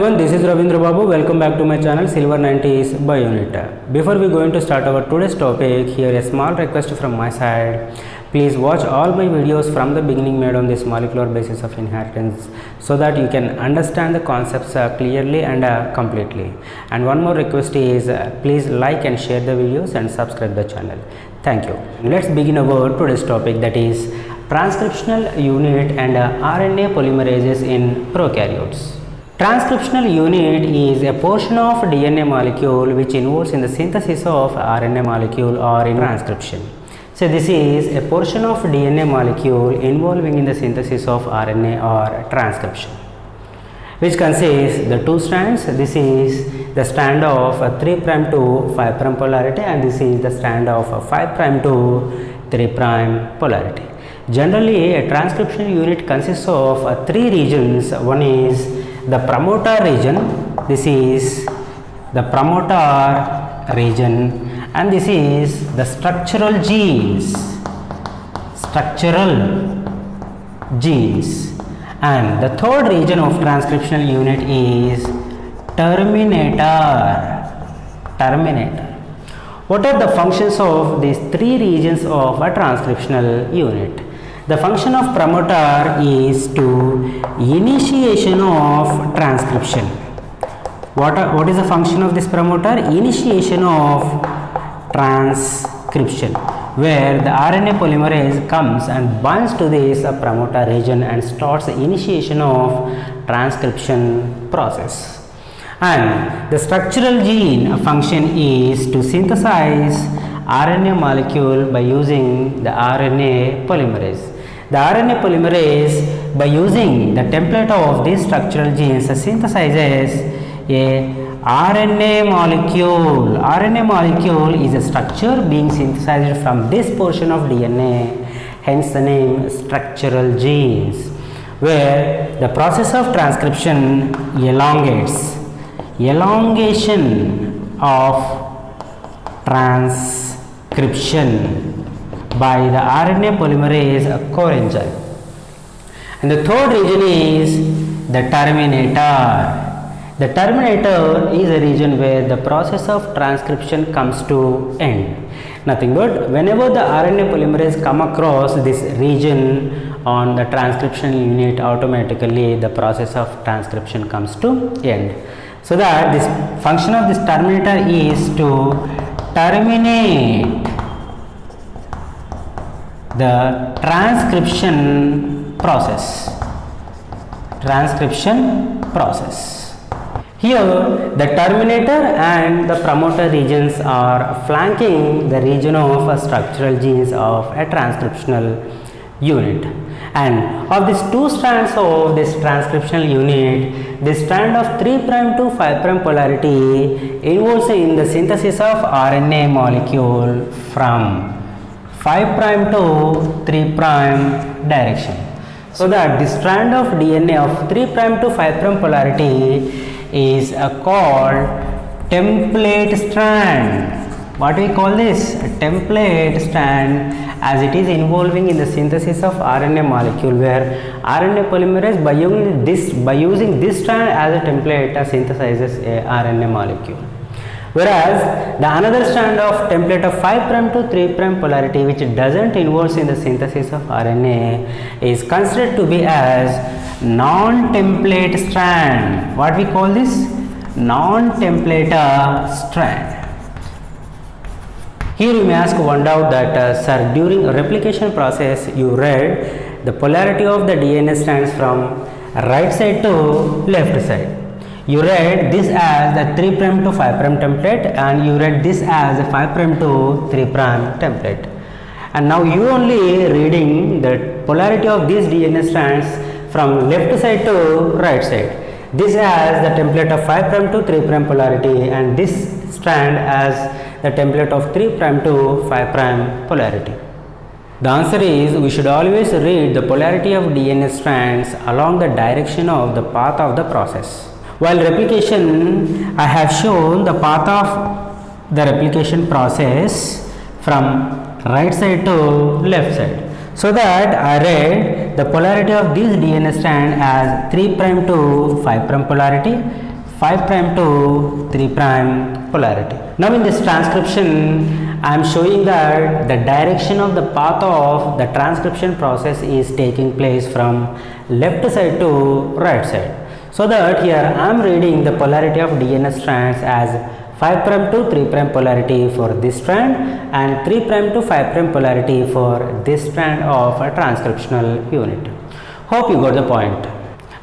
Everyone, this is Ravindra Babu. Welcome back to my channel Silver 90s by Unit. Before we going to start our today's topic, here a small request from my side. Please watch all my videos from the beginning made on this molecular basis of inheritance so that you can understand the concepts clearly and completely. And one more request is please like and share the videos and subscribe the channel. Thank you. Let's begin our today's topic, that is transcriptional unit and RNA polymerases in prokaryotes. Transcriptional unit is a portion of DNA molecule which involves in the synthesis of RNA molecule or in transcription. So this is a portion of DNA molecule involving in the synthesis of RNA or transcription, which consists the two strands. This is the strand of 3' to 5' polarity, and this is the strand of 5' to 3' polarity. Generally, a transcription unit consists of three regions. One is the promoter region, this is the promoter region, and this is the structural genes, and the third region of transcriptional unit is terminator. What are the functions of these three regions of a transcriptional unit? The function of promoter is to initiation of transcription. What is the function of this promoter? Initiation of transcription, where the RNA polymerase comes and binds to this promoter region and starts the initiation of transcription process. And the structural gene function is to synthesize RNA molecule by using the RNA polymerase. The RNA polymerase, by using the template of these structural genes, synthesizes a RNA molecule. RNA molecule is a structure being synthesized from this portion of DNA, hence the name structural genes, where the process of transcription elongates. Elongation of transcription by the RNA polymerase coenzyme. And the third region is the terminator. The terminator is a region where the process of transcription comes to end. Nothing but whenever the RNA polymerase come across this region on the transcription unit, automatically the process of transcription comes to end. So that this function of this terminator is to terminate the transcription process. Here the terminator and the promoter regions are flanking the region of structural genes of a transcriptional unit. And of these two strands of this transcriptional unit, the strand of 3' to 5' polarity involves in the synthesis of RNA molecule from 5' to 3' direction. So that the strand of DNA of 3' to 5' polarity is called template strand. What we call this? A template strand, as it is involving in the synthesis of RNA molecule, where RNA polymerase by using this strand as a template synthesizes a RNA molecule. Whereas the another strand of template of 5' to 3' polarity, which doesn't involve in the synthesis of RNA, is considered to be as non-template strand. What we call this? Non-template strand. Here you may ask one doubt that sir, during a replication process you read the polarity of the DNA strands from right side to left side. You read this as the 3' to 5' template, and you read this as the 5' to 3' template. And now you only reading the polarity of these DNA strands from left side to right side. This as the template of 5' to 3' polarity, and this strand as the template of 3' to 5' polarity. The answer is we should always read the polarity of DNA strands along the direction of the path of the process. While replication, I have shown the path of the replication process from right side to left side. So that I read the polarity of this DNA strand as 3' to 5' polarity, 5 prime to 3 prime polarity. Now in this transcription I am showing that the direction of the path of the transcription process is taking place from left side to right side. So that here I am reading the polarity of DNA strands as 5 prime to 3 prime polarity for this strand and 3 prime to 5 prime polarity for this strand of a transcriptional unit. Hope you got the point.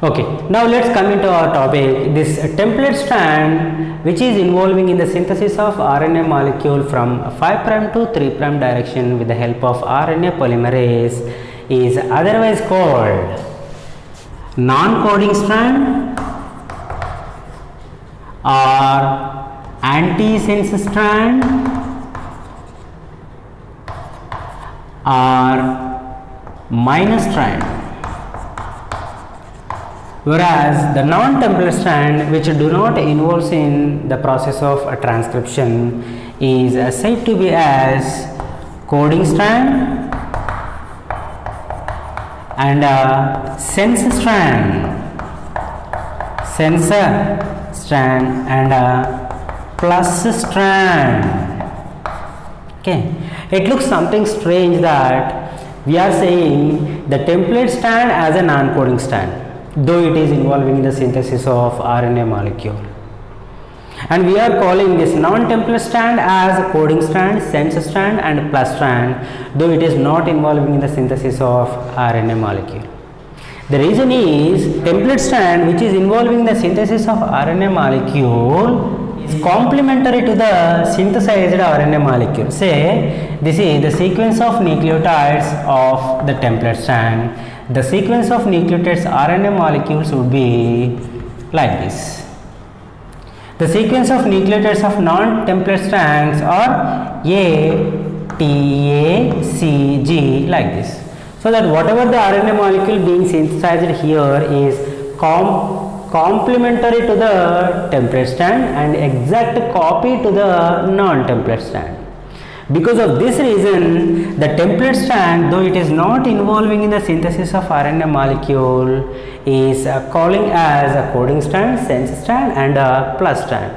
Okay, now let's come into our topic. This template strand which is involving in the synthesis of RNA molecule from 5 prime to 3 prime direction with the help of RNA polymerase is otherwise called non-coding strand or antisense strand or minor strand. Whereas the non-template strand which do not involve in the process of a transcription is said to be as coding strand and a sense strand, sensor strand and a plus strand. Okay, it looks something strange that we are saying the template strand as a non-coding strand, though it is involving the synthesis of RNA molecule, and we are calling this non-template strand as a coding strand, sense strand and plus strand, though it is not involving in the synthesis of RNA molecule. The reason is template strand which is involving the synthesis of RNA molecule is complementary to the synthesized RNA molecule. Say this is the sequence of nucleotides of the template strand. The sequence of nucleotides RNA molecules would be like this. The sequence of nucleotides of non-template strands are A, T, A, C, G like this. So that whatever the RNA molecule being synthesized here is complementary to the template strand and exact copy to the non-template strand. Because of this reason, the template strand, though it is not involving in the synthesis of RNA molecule, is calling as a coding strand, sense strand and a plus strand.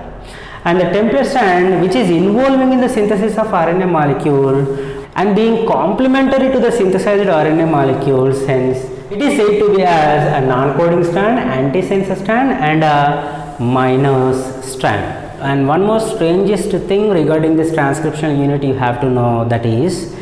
And the template strand which is involving in the synthesis of RNA molecule and being complementary to the synthesized RNA molecules, hence it is said to be as a non-coding strand, antisense strand and a minus strand. And one more strangest thing regarding this transcriptional unit you have to know, that is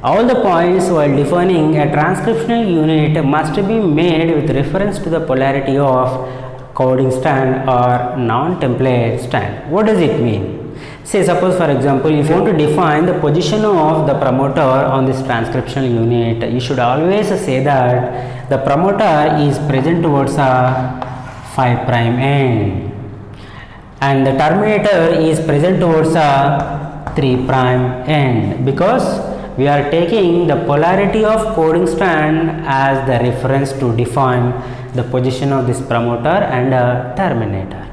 all the points while defining a transcriptional unit must be made with reference to the polarity of coding strand or non-template strand. What does it mean? Say suppose for example if you want to define the position of the promoter on this transcriptional unit, you should always say that the promoter is present towards a 5 prime end and the terminator is present towards a 3 prime end, because we are taking the polarity of coding strand as the reference to define the position of this promoter and a terminator.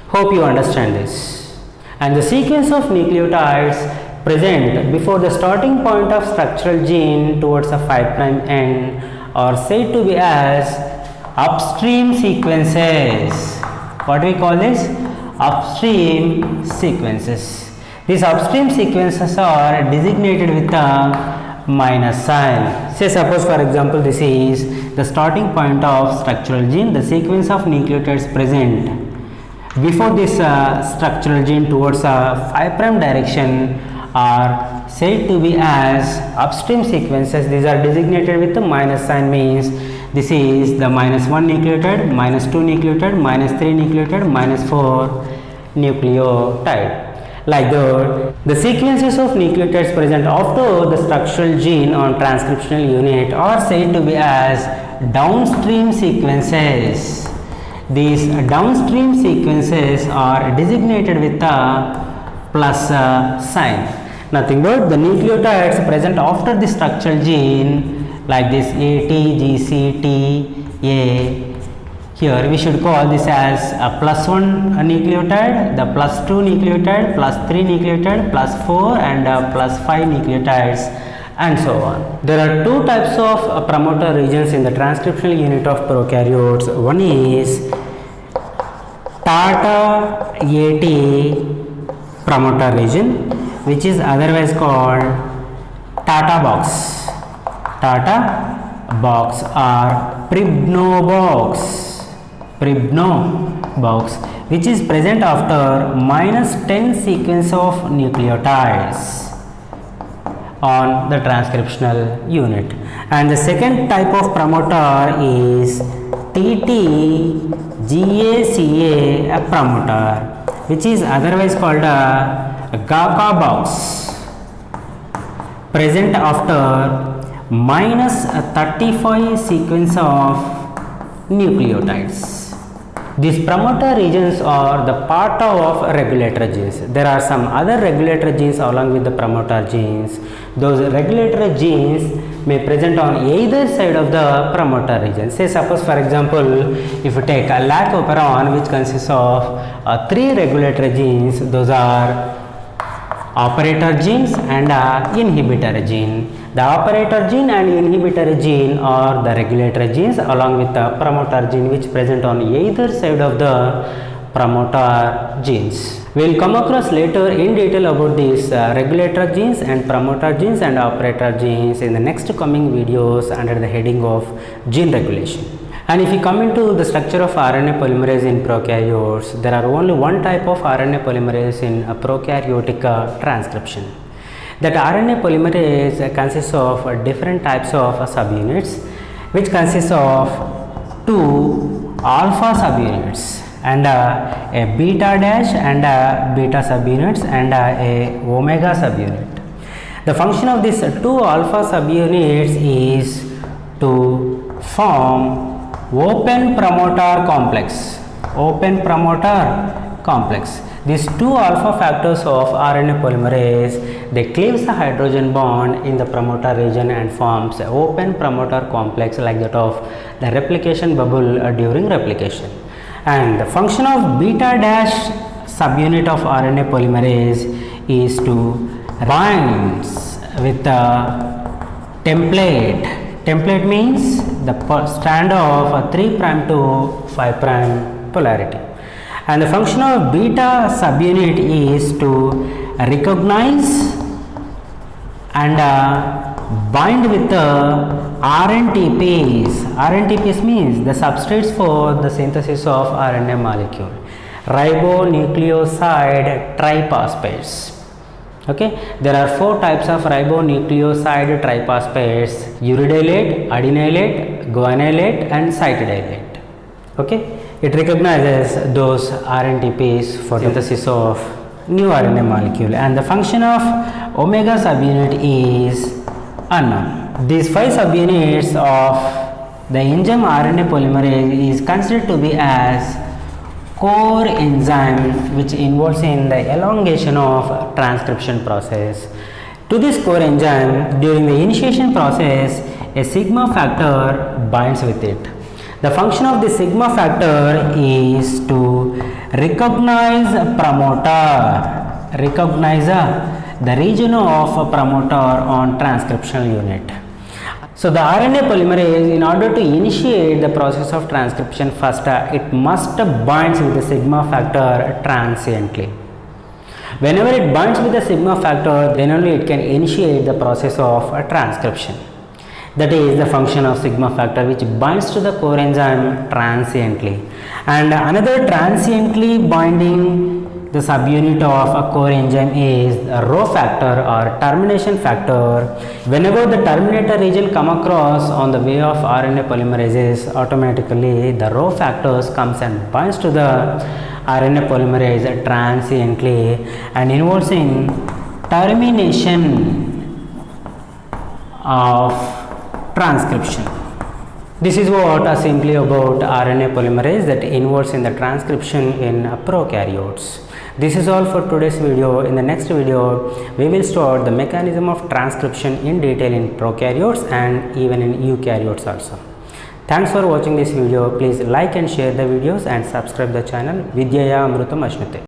Hope you understand this. And the sequence of nucleotides present before the starting point of structural gene towards a 5 prime end are said to be as upstream sequences. What we call this? Upstream sequences. These upstream sequences are designated with a minus sign. Say suppose for example this is the starting point of structural gene. The sequence of nucleotides present before this structural gene towards a 5 prime direction are said to be as upstream sequences. These are designated with the minus sign, means this is the -1 nucleotide, -2 nucleotide, -3 nucleotide, -4 nucleotide. Like that, the sequences of nucleotides present after the structural gene on transcriptional unit are said to be as downstream sequences. These downstream sequences are designated with a plus sign. Nothing but the nucleotides present after the structural gene like this A, T, G, C, T, A. Here we should call this as a +1 nucleotide, the +2 nucleotide, +3 nucleotide, +4 and +5 nucleotides, and so on. There are two types of promoter regions in the transcriptional unit of prokaryotes. One is Tata AT promoter region, which is otherwise called Tata box. Tata box or Pribno box, which is present after -10 sequence of nucleotides on the transcriptional unit. And the second type of promoter is TTGACA promoter, which is otherwise called a GACA box, present after -35 sequence of nucleotides. These promoter regions are the part of regulator genes. There are some other regulator genes along with the promoter genes. Those regulator genes may present on either side of the promoter region. Say suppose for example, if you take a lac-operon, which consists of 3 regulator genes, those are operator genes and inhibitor gene. The operator gene and inhibitor gene are the regulator genes along with the promoter gene, which present on either side of the promoter genes. We will come across later in detail about these regulator genes and promoter genes and operator genes in the next coming videos under the heading of gene regulation. And if you come into the structure of RNA polymerase in prokaryotes, there are only one type of RNA polymerase in a prokaryotic transcription. That RNA polymerase consists of different types of subunits, which consists of 2 alpha subunits and a beta dash and a beta subunits and a omega subunit. The function of these 2 alpha subunits is to form open promoter complex. These 2 alpha factors of RNA polymerase, they cleaves the hydrogen bond in the promoter region and forms an open promoter complex like that of the replication bubble during replication. And the function of beta dash subunit of RNA polymerase is to bind with the template. Template means the strand of a 3' to 5' polarity. And the function of beta subunit is to recognize and bind with the RNTPs. RNTPs means the substrates for the synthesis of RNA molecule, ribonucleoside triphosphates. Okay, there are 4 types of ribonucleoside triphosphates: uridylate, adenylate, guanylate and cytidylate. Okay, it recognizes those RNTPs for synthesis of new RNA molecule, and the function of omega subunit is unknown. These 5 subunits of the enzyme RNA polymerase is considered to be as core enzyme, which involves in the elongation of transcription process. To this core enzyme, during the initiation process, a sigma factor binds with it. The function of the sigma factor is to recognize the region of a promoter on transcriptional unit. So the RNA polymerase, in order to initiate the process of transcription, first it must binds with the sigma factor transiently. Whenever it binds with the sigma factor, then only it can initiate the process of transcription. That is the function of sigma factor, which binds to the core enzyme transiently. And another transiently binding the subunit of a core enzyme is a Rho factor or termination factor. Whenever the terminator region come across on the way of RNA polymerases, automatically the Rho factors comes and binds to the RNA polymerase transiently and involves in termination of transcription. This is what simply about RNA polymerase that involves in the transcription in prokaryotes. This is all for today's video. In the next video, we will start the mechanism of transcription in detail in prokaryotes and even in eukaryotes also. Thanks for watching this video. Please like and share the videos and subscribe the channel. Vidyaya Amrutam Ashnute.